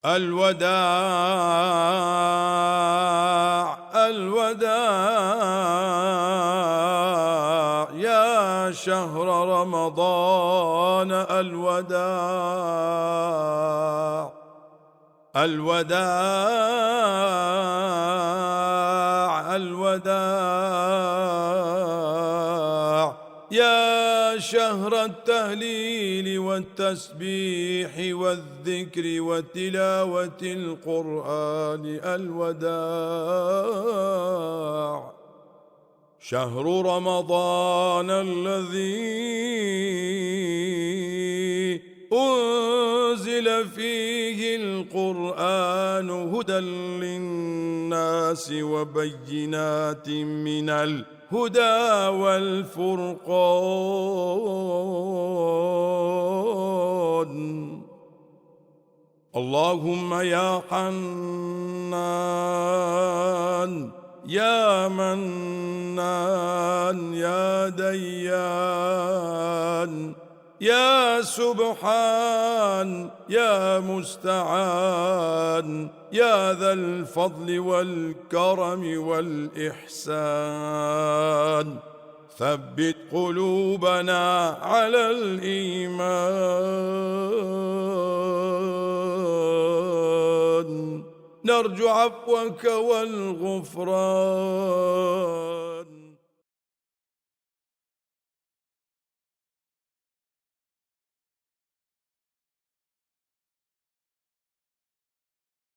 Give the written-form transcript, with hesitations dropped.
الوداع الوداع يا شهر رمضان الوداع الوداع الوداع يا شهر التهليل والتسبيح والذكر وتلاوة القرآن الوداع شهر رمضان الذي أنزل فيه القرآن هدى للناس وبينات من الهدى والفرقان اللهم يا حنان يا منان يا ديان يا سبحان يا مستعان يا ذا الفضل والكرم والإحسان ثبت قلوبنا على الإيمان نرجو عفوك والغفران